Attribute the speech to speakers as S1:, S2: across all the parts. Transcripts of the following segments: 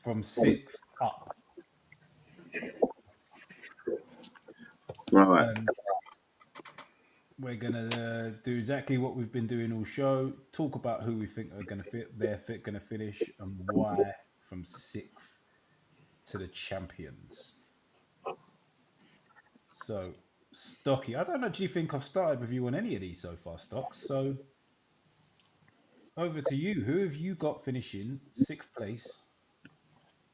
S1: from 6th up.
S2: Right.
S1: And we're going to do exactly what we've been doing all show. Talk about who we think are going to going to finish and why from 6th to the champions. So, Stocky, I don't actually think I've started with you on any of these so far, Stocks. So, over to you. Who have you got finishing 6th place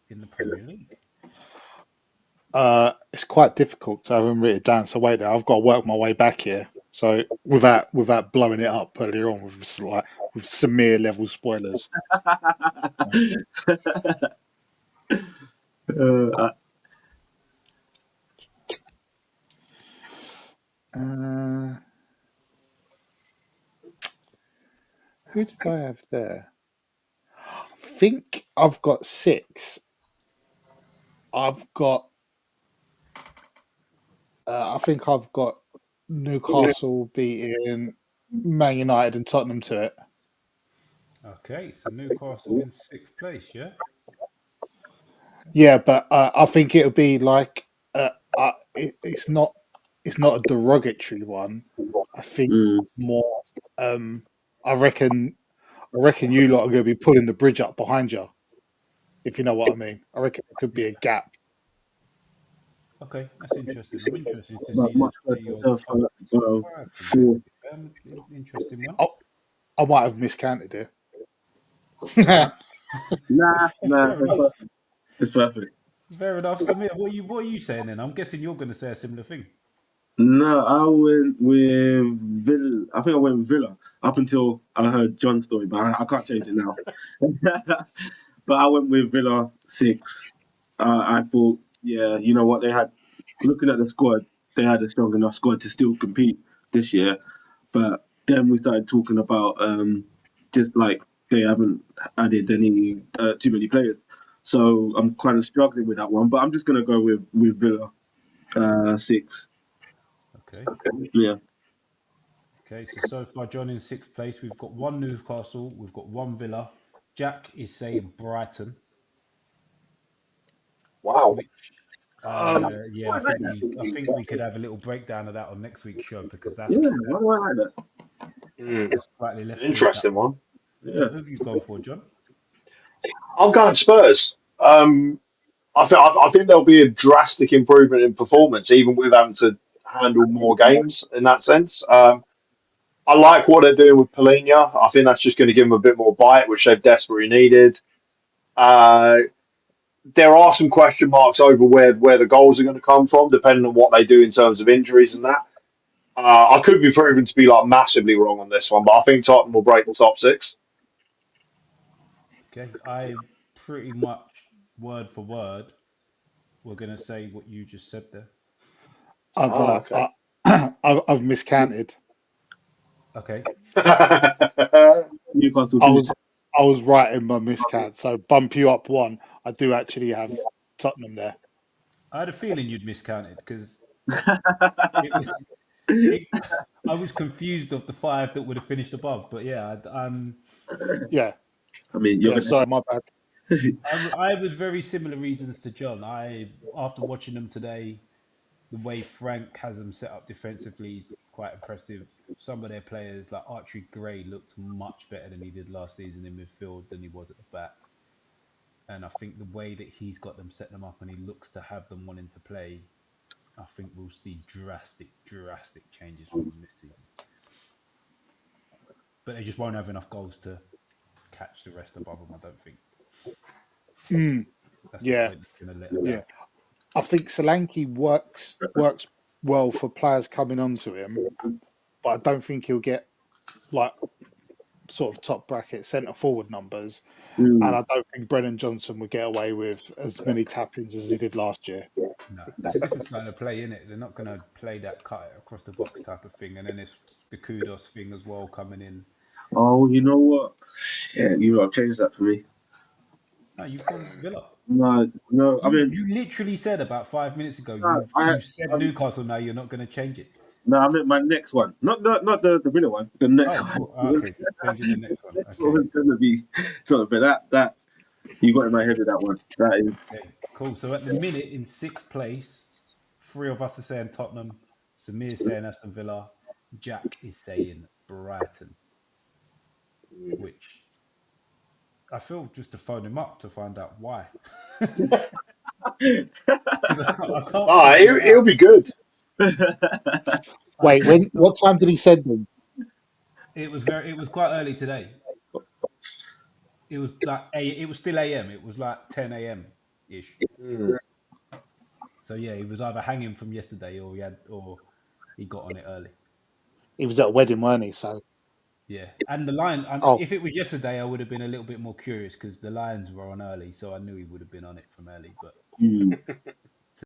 S1: in the Premier League?
S3: It's quite difficult to have them written down. So wait there, I've got to work my way back here. So without blowing it up earlier on with Samir level spoilers. Who did I have there? I think I've got 6. I've got. I think I've got Newcastle beating Man United and Tottenham to it.
S1: Okay, so Newcastle in 6th place, yeah?
S3: Yeah, but I think it'll be like it's not a derogatory one. I think more. I reckon you lot are going to be pulling the bridge up behind you, if you know what I mean. I reckon it could be a gap.
S1: Okay, that's interesting. I'm interested to
S2: But
S1: see
S2: much
S1: your interesting one.
S3: Oh, I might have miscounted it.
S2: Nah, it's perfect.
S1: Fair enough. Samir, what are you saying then? I'm guessing you're going to say a similar thing.
S2: No, I went with Villa. I think I went with Villa up until I heard John's story, but I can't change it now. But I went with Villa 6. I thought, yeah, you know what, they had, looking at the squad, they had a strong enough squad to still compete this year. But then we started talking about just like they haven't added any too many players. So I'm kind of struggling with that one. But I'm just going to go with Villa 6.
S1: Okay.
S2: Yeah.
S1: Okay, so far, John in 6th place. We've got 1 Newcastle. We've got 1 Villa. Jack is saying Brighton.
S4: Wow.
S1: Which, yeah, I think we could have a little breakdown of that on next week's show because that's
S2: Why do I like that?
S1: that's slightly left.
S4: Interesting one.
S2: Yeah.
S1: Who have you gone for, John?
S4: I'm going Spurs. I think there'll be a drastic improvement in performance, even with having to handle more games in that sense. I like what they're doing with Polina. I think that's just going to give them a bit more bite, which they've desperately needed. There are some question marks over where the goals are going to come from, depending on what they do in terms of injuries and that. I could be proven to be like massively wrong on this one, but I think Tottenham will break the top 6.
S1: Okay, I pretty much word for word, we're going to say what you just said there.
S3: I've miscounted.
S1: Okay.
S2: Newcastle.
S3: I was right in my miscount, so bump you up 1. I do actually have Tottenham there.
S1: I had a feeling you'd miscounted because I was confused of the 5 that would have finished above, but yeah,
S3: yeah.
S2: I mean,
S3: sorry, my bad.
S1: I was very similar reasons to John. After watching them today, the way Frank has them set up defensively is quite impressive. Some of their players, like Archie Gray, looked much better than he did last season in midfield than he was at the back. And I think the way that he's got them, set them up, and he looks to have them wanting to play, I think we'll see drastic changes from this season. But they just won't have enough goals to catch the rest above them, I don't think.
S3: Yeah. I think Solanke works well for players coming onto him, but I don't think he'll get like sort of top bracket centre forward numbers. And I don't think Brennan Johnson would get away with as many tap-ins as he did last year.
S1: No, it's a different style of play, isn't it? They're not going to play that cut across the box type of thing. And then it's the kudos thing as well coming in.
S2: Oh, you know what? Yeah, you have changed that for me.
S1: No, you've gone Villa.
S2: No. I mean,
S1: you literally said about 5 minutes ago. You said Newcastle. Now you're not going to change it.
S2: No, I meant my next one, not the Villa one. The next one.
S1: Okay, changing the next one. Okay.
S2: It's going to be sort of that You got in my head with that one. That is.
S1: Okay, cool. So at the minute in sixth place, three of us are saying Tottenham. Samir's saying Aston Villa. Jack is saying Brighton, which I feel just to phone him up to find out why. Because I can't
S4: Ah,
S1: figure it
S4: it'll
S1: out.
S4: be good.
S3: Wait, when? What time did he send them?
S1: It was quite early today. It was like it was still AM. It was like 10 AM ish.
S4: Mm.
S1: So yeah, he was either hanging from yesterday or he got on it early.
S3: He was at a wedding, weren't he? So,
S1: Yeah, and the Lions.
S3: oh,
S1: If it was yesterday, I would have been a little bit more curious because the Lions were on early, so I knew he would have been on it from early. But
S2: Mm.